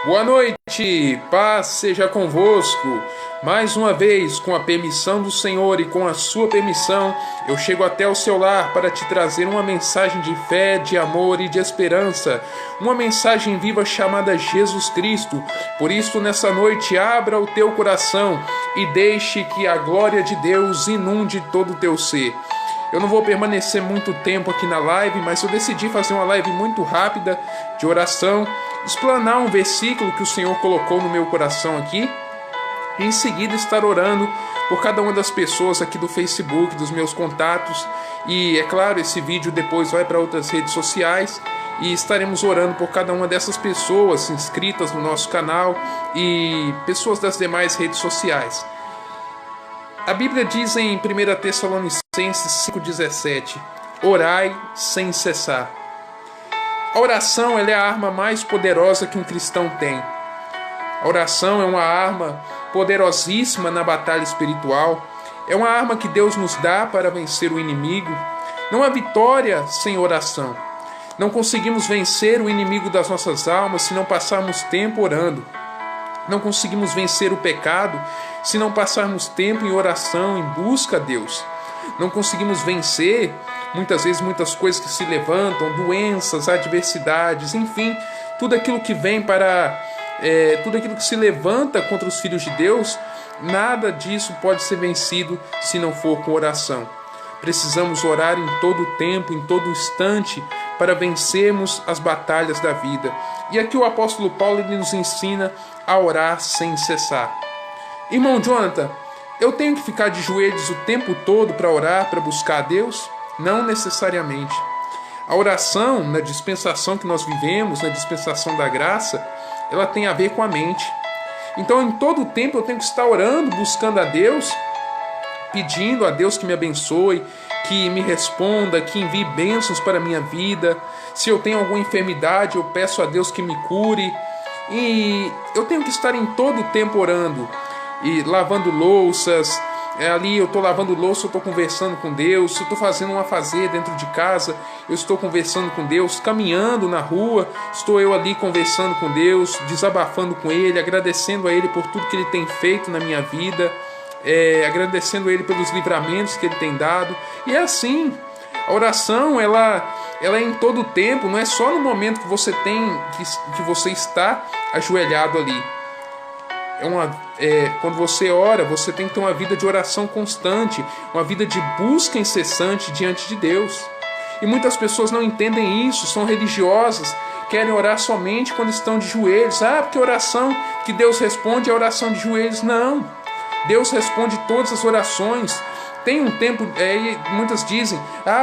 Boa noite, paz seja convosco. Mais uma vez, com a permissão do Senhor e com a sua permissão, eu chego até o seu lar para te trazer uma mensagem de fé, de amor e de esperança. Uma mensagem viva chamada Jesus Cristo. Por isso, nessa noite, abra o teu coração e deixe que a glória de Deus inunde todo o teu ser. Eu não vou permanecer muito tempo aqui na live, mas eu decidi fazer uma live muito rápida de oração, explanar um versículo que o Senhor colocou no meu coração aqui, e em seguida estar orando por cada uma das pessoas aqui do Facebook, dos meus contatos, e é claro, esse vídeo depois vai para outras redes sociais, e estaremos orando por cada uma dessas pessoas inscritas no nosso canal e pessoas das demais redes sociais. A Bíblia diz em 1 Tessalonicenses 5,17: orai sem cessar. A oração ela é a arma mais poderosa que um cristão tem. A oração é uma arma poderosíssima na batalha espiritual. É uma arma que Deus nos dá para vencer o inimigo. Não há vitória sem oração. Não conseguimos vencer o inimigo das nossas almas se não passarmos tempo orando. Não conseguimos vencer o pecado se não passarmos tempo em oração, em busca a Deus. Não conseguimos vencer, muitas vezes, muitas coisas que se levantam, doenças, adversidades, enfim, tudo aquilo que vem tudo aquilo que se levanta contra os filhos de Deus, nada disso pode ser vencido se não for com oração. Precisamos orar em todo tempo, em todo instante, para vencermos as batalhas da vida. E aqui o apóstolo Paulo ele nos ensina a orar sem cessar. Irmão Jonathan, eu tenho que ficar de joelhos o tempo todo para orar, para buscar a Deus? Não necessariamente. A oração, na dispensação que nós vivemos, na dispensação da graça, ela tem a ver com a mente. Então, em todo o tempo eu tenho que estar orando, buscando a Deus, pedindo a Deus que me abençoe, que me responda, que envie bênçãos para a minha vida. Se eu tenho alguma enfermidade, eu peço a Deus que me cure. E eu tenho que estar em todo o tempo orando e lavando louças. Ali eu estou lavando louça, eu estou conversando com Deus. Se eu estou fazendo um afazer dentro de casa, eu estou conversando com Deus. Caminhando na rua, estou eu ali conversando com Deus, desabafando com Ele, agradecendo a Ele por tudo que Ele tem feito na minha vida, agradecendo a Ele pelos livramentos que Ele tem dado. E é assim, a oração ela é em todo o tempo, não é só no momento que você que você está ajoelhado ali. Quando você ora, você tem que ter uma vida de oração constante, uma vida de busca incessante diante de Deus. E muitas pessoas não entendem isso, são religiosas, querem orar somente quando estão de joelhos. Porque a oração que Deus responde é a oração de joelhos. Não, Deus responde todas as orações. Tem um tempo, muitas dizem,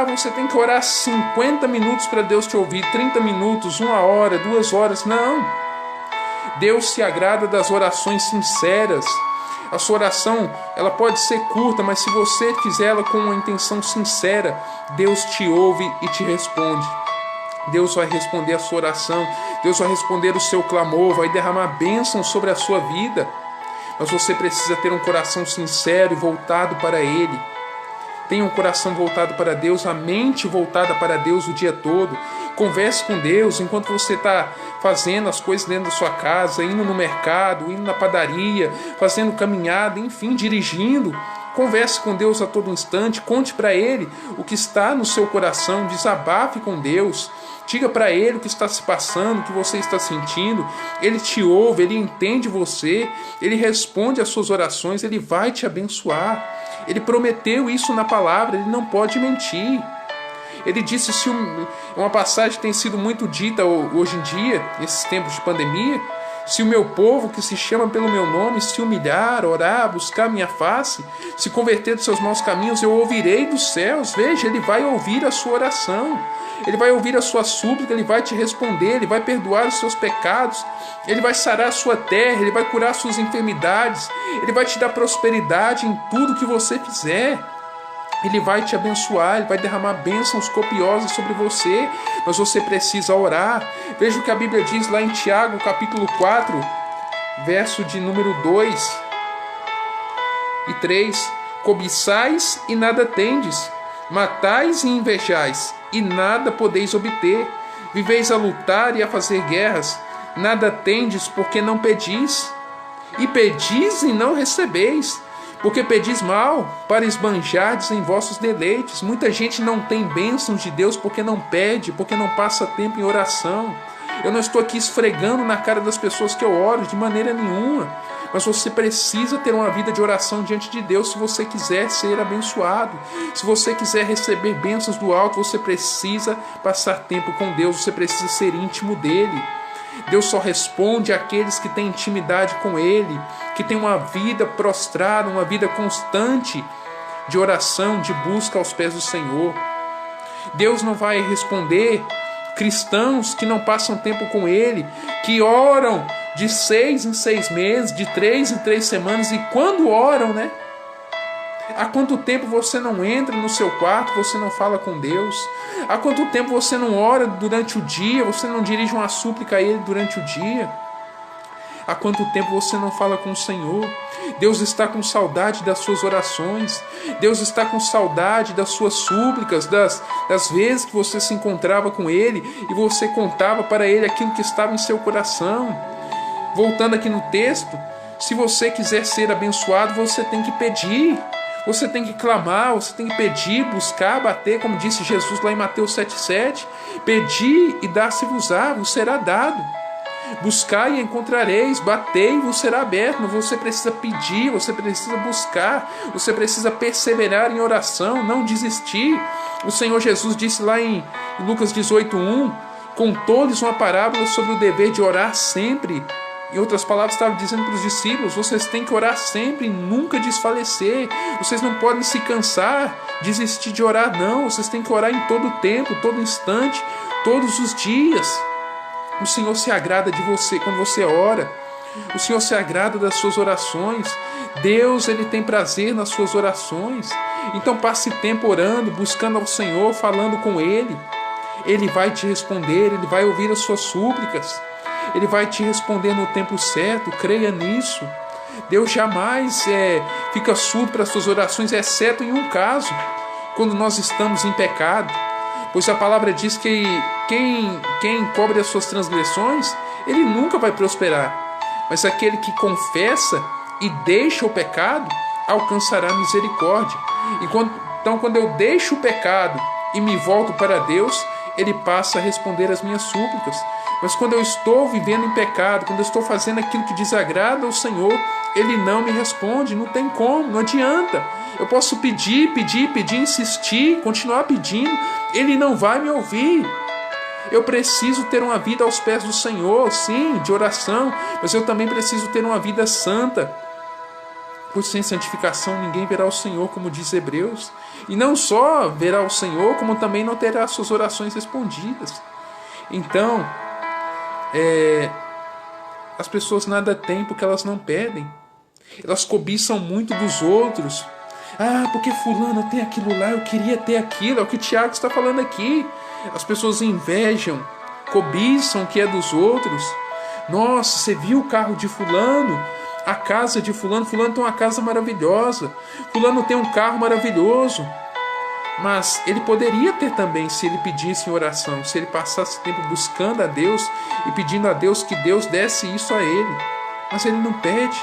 você tem que orar 50 minutos para Deus te ouvir, 30 minutos, 1 hora, 2 horas. Não. Deus se agrada das orações sinceras. A sua oração, ela pode ser curta, mas se você fizer ela com uma intenção sincera, Deus te ouve e te responde. Deus vai responder a sua oração, Deus vai responder o seu clamor, vai derramar bênção sobre a sua vida. Mas você precisa ter um coração sincero e voltado para Ele. Tenha um coração voltado para Deus, a mente voltada para Deus o dia todo. Converse com Deus enquanto você está fazendo as coisas dentro da sua casa, indo no mercado, indo na padaria, fazendo caminhada, enfim, dirigindo. Converse com Deus a todo instante, conte para Ele o que está no seu coração, desabafe com Deus. Diga para Ele o que está se passando, o que você está sentindo. Ele te ouve, Ele entende você, Ele responde às suas orações, Ele vai te abençoar. Ele prometeu isso na palavra, Ele não pode mentir. Ele disse, uma passagem que tem sido muito dita hoje em dia, nesses tempos de pandemia: se o meu povo, que se chama pelo meu nome, se humilhar, orar, buscar minha face, se converter dos seus maus caminhos, eu ouvirei dos céus. Veja, Ele vai ouvir a sua oração, Ele vai ouvir a sua súplica, Ele vai te responder, Ele vai perdoar os seus pecados, Ele vai sarar a sua terra, Ele vai curar as suas enfermidades, Ele vai te dar prosperidade em tudo que você fizer. Ele vai te abençoar, Ele vai derramar bênçãos copiosas sobre você, mas você precisa orar. Veja o que a Bíblia diz lá em Tiago, capítulo 4, verso de número 2 e 3. Cobiçais e nada tendes, matais e invejais, e nada podeis obter. Viveis a lutar e a fazer guerras, Nada tendes porque não pedis. E pedis e não recebeis, porque pedis mal, para esbanjardes em vossos deleites. Muita gente não tem bênçãos de Deus porque não pede, porque não passa tempo em oração. Eu não estou aqui esfregando na cara das pessoas que eu oro, de maneira nenhuma. Mas você precisa ter uma vida de oração diante de Deus se você quiser ser abençoado. Se você quiser receber bênçãos do alto, você precisa passar tempo com Deus, você precisa ser íntimo dele. Deus só responde àqueles que têm intimidade com Ele, que têm uma vida prostrada, uma vida constante de oração, de busca aos pés do Senhor. Deus não vai responder cristãos que não passam tempo com Ele, que oram de 6 em 6 meses, de 3 em 3 semanas, e quando oram, né? Há quanto tempo você não entra no seu quarto, você não fala com Deus? Há quanto tempo você não ora durante o dia, você não dirige uma súplica a Ele durante o dia? Há quanto tempo você não fala com o Senhor? Deus está com saudade das suas orações. Deus está com saudade das suas súplicas, das vezes que você se encontrava com Ele e você contava para Ele aquilo que estava em seu coração. Voltando aqui no texto, se você quiser ser abençoado, você tem que pedir. Você tem que clamar, você tem que pedir, buscar, bater, como disse Jesus lá em Mateus 7,7. Pedir e dar-se-vos-á, vos será dado. Buscai e encontrareis, batei e vos será aberto. Mas você precisa pedir, você precisa buscar, você precisa perseverar em oração, não desistir. O Senhor Jesus disse lá em Lucas 18,1, contou-lhes uma parábola sobre o dever de orar sempre. Em outras palavras, estava dizendo para os discípulos, vocês têm que orar sempre, nunca desfalecer. Vocês não podem se cansar, desistir de orar, não. Vocês têm que orar em todo tempo, todo instante, todos os dias. O Senhor se agrada de você quando você ora. O Senhor se agrada das suas orações. Deus, Ele tem prazer nas suas orações. Então passe tempo orando, buscando ao Senhor, falando com Ele. Ele vai te responder, Ele vai ouvir as suas súplicas. Ele vai te responder no tempo certo, creia nisso. Deus jamais fica surdo para as suas orações, exceto em um caso, quando nós estamos em pecado. Pois a palavra diz que quem cobre as suas transgressões, ele nunca vai prosperar. Mas aquele que confessa e deixa o pecado, alcançará misericórdia. Então, quando eu deixo o pecado e me volto para Deus, Ele passa a responder as minhas súplicas. Mas quando eu estou vivendo em pecado, quando eu estou fazendo aquilo que desagrada ao Senhor, Ele não me responde, não tem como, não adianta. Eu posso pedir, insistir, continuar pedindo, Ele não vai me ouvir. Eu preciso ter uma vida aos pés do Senhor, sim, de oração, mas eu também preciso ter uma vida santa. Pois sem santificação ninguém verá o Senhor, como diz Hebreus. E não só verá o Senhor, como também não terá suas orações respondidas. Então, as pessoas nada têm porque elas não pedem. Elas cobiçam muito dos outros. Ah, porque fulano tem aquilo lá, eu queria ter aquilo. É o que Tiago está falando aqui. As pessoas invejam, cobiçam o que é dos outros. Nossa, você viu o carro de fulano? A casa de fulano? Fulano tem uma casa maravilhosa. Fulano tem um carro maravilhoso. Mas ele poderia ter também, se ele pedisse em oração, se ele passasse tempo buscando a Deus e pedindo a Deus que Deus desse isso a ele. Mas ele não pede.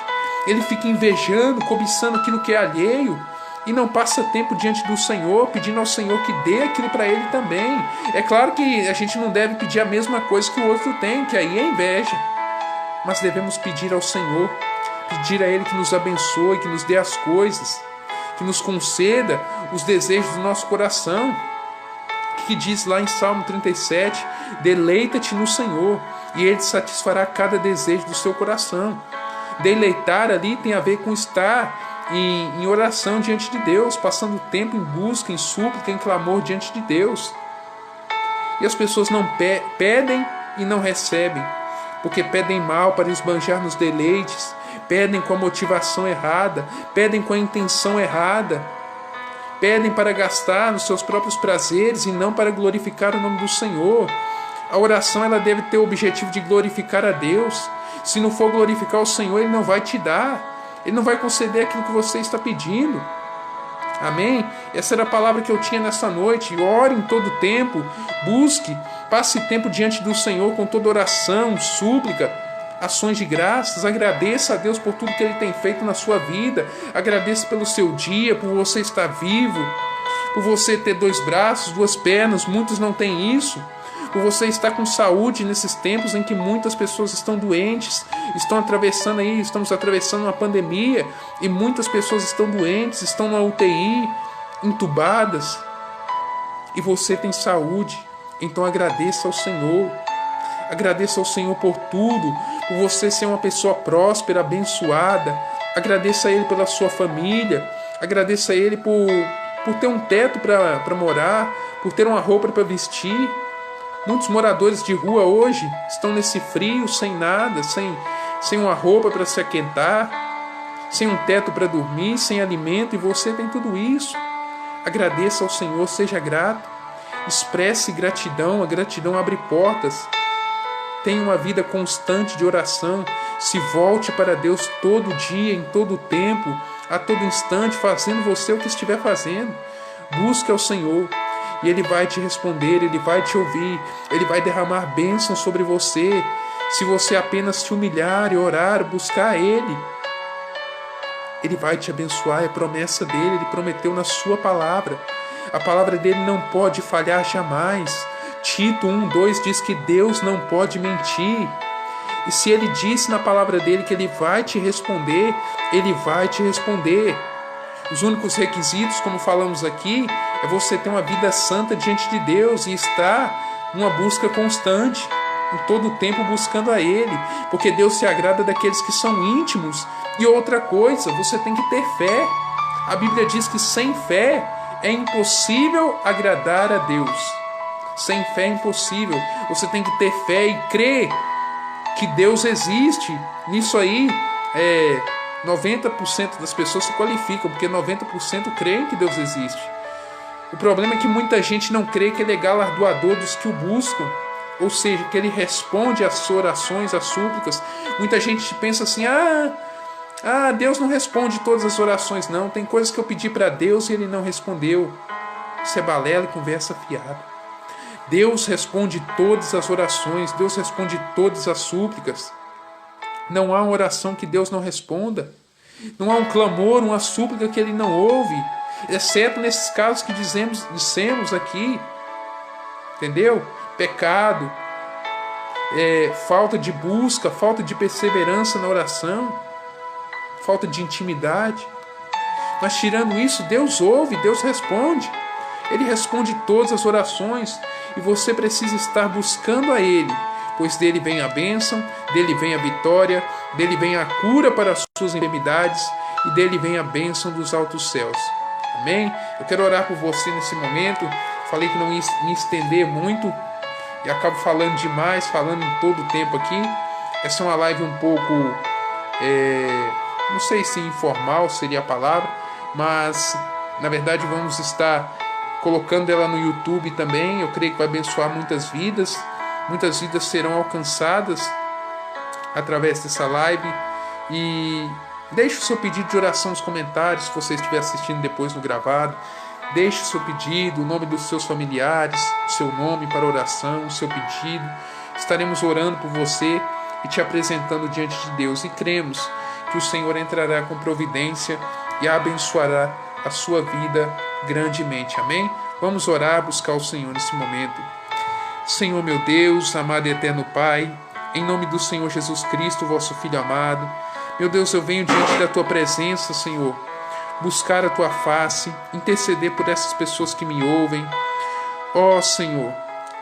Ele fica invejando, cobiçando aquilo que é alheio e não passa tempo diante do Senhor, pedindo ao Senhor que dê aquilo para ele também. É claro que a gente não deve pedir a mesma coisa que o outro tem, que aí é inveja. Mas devemos pedir ao Senhor, pedir a Ele que nos abençoe, que nos dê as coisas, que nos conceda os desejos do nosso coração. Que diz lá em Salmo 37, deleita-te no Senhor e Ele satisfará cada desejo do seu coração. Deleitar ali tem a ver com estar em oração diante de Deus, passando tempo em busca, em súplica, em clamor diante de Deus. E as pessoas não pedem e não recebem, porque pedem mal para esbanjar nos deleites, pedem com a motivação errada, pedem com a intenção errada, pedem para gastar nos seus próprios prazeres e não para glorificar o nome do Senhor. A oração ela deve ter o objetivo de glorificar a Deus. Se não for glorificar o Senhor, Ele não vai te dar. Ele não vai conceder aquilo que você está pedindo. Amém? Essa era a palavra que eu tinha nessa noite. Ore em todo tempo, busque Passe tempo diante do Senhor com toda oração, súplica, ações de graças. Agradeça a Deus por tudo que Ele tem feito na sua vida. Agradeça pelo seu dia, por você estar vivo, por você ter 2 braços, 2 pernas. Muitos não têm isso. Por você estar com saúde nesses tempos em que muitas pessoas estão doentes, estamos atravessando uma pandemia e muitas pessoas estão doentes, estão na UTI, entubadas, e você tem saúde. Então agradeça ao Senhor. Agradeça ao Senhor por tudo, por você ser uma pessoa próspera, abençoada. Agradeça a Ele pela sua família. Agradeça a Ele por ter um teto para morar, por ter uma roupa para vestir. Muitos moradores de rua hoje estão nesse frio, sem nada, sem uma roupa para se aquentar, sem um teto para dormir, sem alimento, e você tem tudo isso. Agradeça ao Senhor, seja grato, expresse gratidão. A gratidão abre portas. Tenha uma vida constante de oração. Se volte para Deus todo dia, em todo tempo, a todo instante, fazendo você o que estiver fazendo. Busque ao Senhor. E Ele vai te responder, Ele vai te ouvir, Ele vai derramar bênção sobre você. Se você apenas se humilhar e orar, buscar Ele, Ele vai te abençoar, é promessa dEle, Ele prometeu na sua palavra. A palavra dEle não pode falhar jamais. Tito 1:2 diz que Deus não pode mentir. E se Ele disse na palavra dEle que Ele vai te responder, Ele vai te responder. Os únicos requisitos, como falamos aqui, é você ter uma vida santa diante de Deus e estar numa busca constante, em todo o tempo buscando a Ele, porque Deus se agrada daqueles que são íntimos. E outra coisa, você tem que ter fé. A Bíblia diz que sem fé é impossível agradar a Deus. Sem fé é impossível. Você tem que ter fé e crer que Deus existe. Nisso aí, 90% das pessoas se qualificam, porque 90% creem que Deus existe. O problema é que muita gente não crê que Ele é galardoador dos que o buscam, ou seja, que Ele responde às orações, às súplicas. Muita gente pensa assim, Deus não responde todas as orações. Não, tem coisas que eu pedi para Deus e Ele não respondeu. Isso é balela e conversa fiada. Deus responde todas as orações, Deus responde todas as súplicas. Não há uma oração que Deus não responda. Não há um clamor, uma súplica que Ele não ouve, exceto nesses casos que dissemos aqui. Entendeu? Pecado, falta de busca, falta de perseverança na oração, falta de intimidade. Mas tirando isso, Deus ouve, Deus responde. Ele responde todas as orações e você precisa estar buscando a Ele, pois dele vem a bênção, dele vem a vitória, dele vem a cura para as suas enfermidades e dele vem a bênção dos altos céus. Amém? Eu quero orar por você nesse momento. Falei que não ia me estender muito e acabo falando demais, falando em todo o tempo aqui. Essa é uma live um pouco, não sei se informal seria a palavra, mas na verdade vamos estar colocando ela no YouTube também. Eu creio que vai abençoar muitas vidas. Muitas vidas serão alcançadas através dessa live. E deixe o seu pedido de oração nos comentários, se você estiver assistindo depois no gravado. Deixe o seu pedido, o nome dos seus familiares, o seu nome para oração, o seu pedido. Estaremos orando por você e te apresentando diante de Deus. E cremos que o Senhor entrará com providência e abençoará a sua vida grandemente. Amém? Vamos orar, buscar o Senhor nesse momento. Senhor meu Deus, amado e eterno Pai, em nome do Senhor Jesus Cristo, vosso Filho amado, meu Deus, eu venho diante da Tua presença, Senhor, buscar a Tua face, interceder por essas pessoas que me ouvem. Ó Senhor,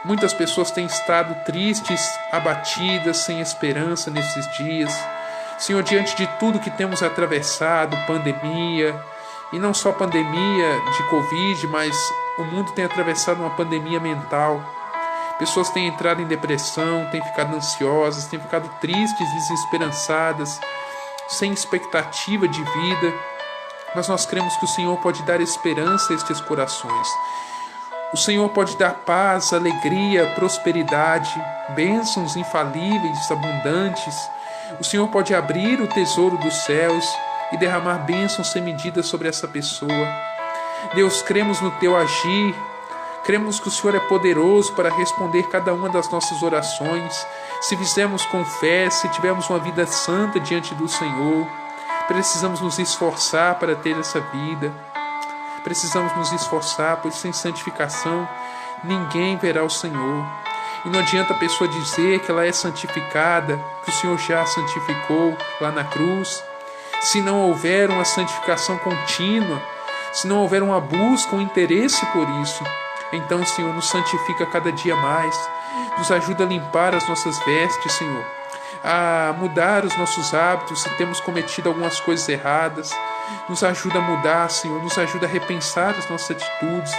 muitas pessoas têm estado tristes, abatidas, sem esperança nesses dias. Senhor, diante de tudo que temos atravessado, pandemia, e não só pandemia de Covid, mas o mundo tem atravessado uma pandemia mental. Pessoas têm entrado em depressão, têm ficado ansiosas, têm ficado tristes, desesperançadas, sem expectativa de vida. Mas nós cremos que o Senhor pode dar esperança a estes corações. O Senhor pode dar paz, alegria, prosperidade, bênçãos infalíveis, abundantes. O Senhor pode abrir o tesouro dos céus e derramar bênçãos sem medida sobre essa pessoa. Deus, cremos no Teu agir, Cremos que o Senhor é poderoso para responder cada uma das nossas orações. Se fizermos com fé, se tivermos uma vida santa diante do Senhor, precisamos nos esforçar para ter essa vida. Precisamos nos esforçar, pois sem santificação ninguém verá o Senhor. E não adianta a pessoa dizer que ela é santificada, que o Senhor já a santificou lá na cruz, se não houver uma santificação contínua, se não houver uma busca, um interesse por isso. Então, Senhor, nos santifica cada dia mais, nos ajuda a limpar as nossas vestes, Senhor, a mudar os nossos hábitos se temos cometido algumas coisas erradas. Nos ajuda a mudar, Senhor, nos ajuda a repensar as nossas atitudes,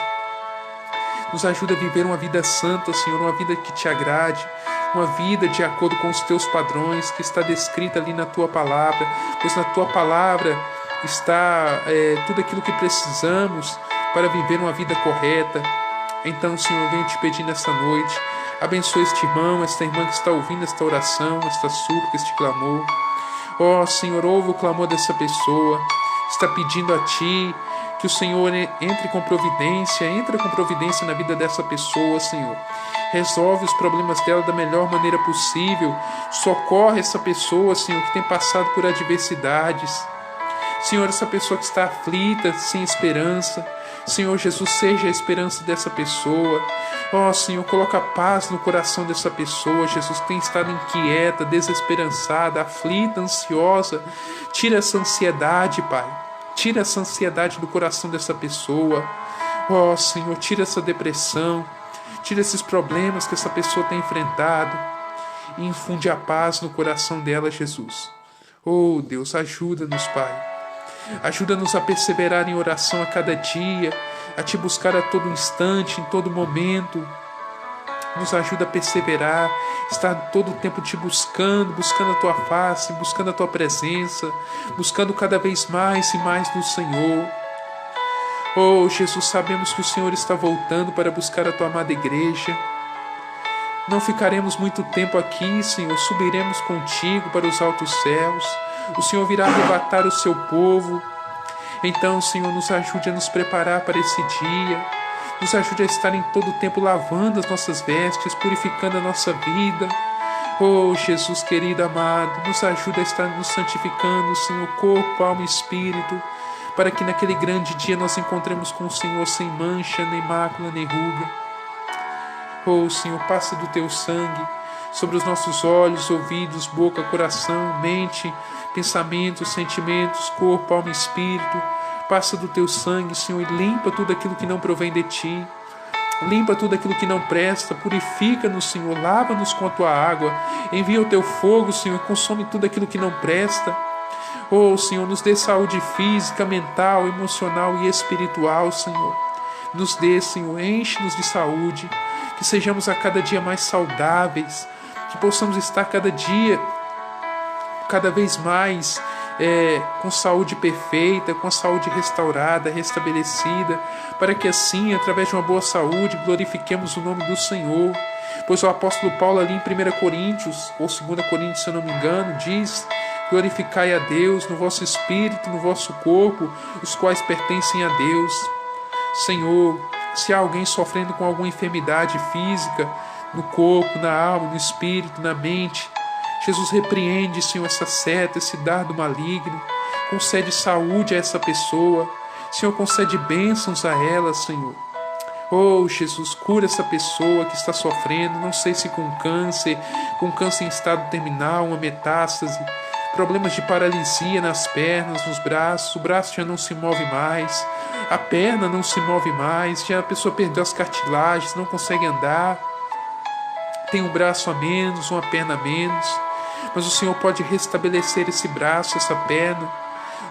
nos ajuda a viver uma vida santa, Senhor, uma vida que te agrade, uma vida de acordo com os teus padrões, que está descrita ali na tua palavra, pois na tua palavra está tudo aquilo que precisamos para viver uma vida correta. Então, Senhor, eu venho te pedir nessa noite, abençoa este irmão, esta irmã que está ouvindo esta oração, esta súplica, este clamor. Ó Senhor, ouve o clamor dessa pessoa, está pedindo a Ti que o Senhor entre com providência na vida dessa pessoa, Senhor. Resolve os problemas dela da melhor maneira possível, socorre essa pessoa, Senhor, que tem passado por adversidades. Senhor, essa pessoa que está aflita, sem esperança, Senhor Jesus, seja a esperança dessa pessoa. Ó Senhor, coloca paz no coração dessa pessoa, Jesus, que tem estado inquieta, desesperançada, aflita, ansiosa. Tira essa ansiedade, Pai. Tira essa ansiedade do coração dessa pessoa. Ó Senhor, tira essa depressão. Tira esses problemas que essa pessoa tem enfrentado. E infunde a paz no coração dela, Jesus. Oh Deus, ajuda-nos, Pai. Ajuda-nos a perseverar em oração a cada dia, a Te buscar a todo instante, em todo momento. Nos ajuda a perseverar, estar todo o tempo Te buscando a Tua face, buscando a Tua presença, buscando cada vez mais e mais do Senhor. Oh Jesus, sabemos que o Senhor está voltando para buscar a Tua amada igreja. Não ficaremos muito tempo aqui, Senhor, subiremos contigo para os altos céus. O Senhor virá arrebatar o seu povo. Então, Senhor, nos ajude a nos preparar para esse dia. Nos ajude a estar em todo o tempo lavando as nossas vestes, purificando a nossa vida. Oh, Jesus querido, amado, nos ajude a estar nos santificando, Senhor, corpo, alma e espírito, para que naquele grande dia nós encontremos com o Senhor sem mancha, nem mácula, nem ruga. Oh, Senhor, passa do Teu sangue sobre os nossos olhos, ouvidos, boca, coração, mente, pensamentos, sentimentos, corpo, alma e espírito. Passa do Teu sangue, Senhor, e limpa tudo aquilo que não provém de Ti. Limpa tudo aquilo que não presta, purifica-nos, Senhor, lava-nos com a Tua água. Envia o Teu fogo, Senhor, e consome tudo aquilo que não presta. Oh, Senhor, nos dê saúde física, mental, emocional e espiritual, Senhor. Nos dê, Senhor, enche-nos de saúde, que sejamos a cada dia mais saudáveis, que possamos estar cada vez mais com saúde perfeita, com saúde restaurada, restabelecida, para que assim, através de uma boa saúde, glorifiquemos o nome do Senhor. Pois o apóstolo Paulo ali em 1 Coríntios, ou 2 Coríntios, se eu não me engano, diz: glorificai a Deus no vosso espírito, no vosso corpo, os quais pertencem a Deus. Senhor, se há alguém sofrendo com alguma enfermidade física, no corpo, na alma, no espírito, na mente, Jesus, repreende, Senhor, essa seta, esse dardo maligno. Concede saúde a essa pessoa. Senhor, concede bênçãos a ela, Senhor. Oh, Jesus, cura essa pessoa que está sofrendo, não sei se com câncer em estado terminal, uma metástase, problemas de paralisia nas pernas, nos braços, o braço já não se move mais, a perna não se move mais, já a pessoa perdeu as cartilagens, não consegue andar, tem um braço a menos, uma perna a menos, mas o Senhor pode restabelecer esse braço, essa perna.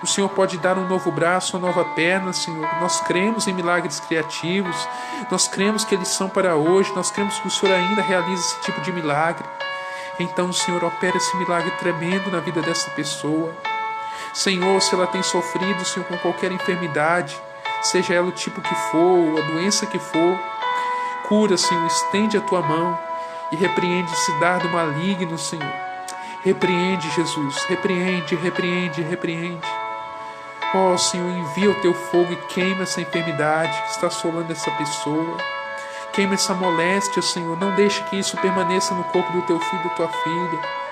O Senhor pode dar um novo braço, uma nova perna, Senhor. Nós cremos em milagres criativos, nós cremos que eles são para hoje, nós cremos que o Senhor ainda realiza esse tipo de milagre. Então, Senhor, opera esse milagre tremendo na vida dessa pessoa. Senhor, se ela tem sofrido, Senhor, com qualquer enfermidade, seja ela o tipo que for, a doença que for, cura, Senhor, estende a Tua mão e repreende esse dardo maligno, Senhor. Repreende, Jesus, repreende. Oh, Senhor, envia o Teu fogo e queima essa enfermidade que está assolando essa pessoa. queima essa moléstia, Senhor. Não deixe que isso permaneça no corpo do teu filho e da tua filha.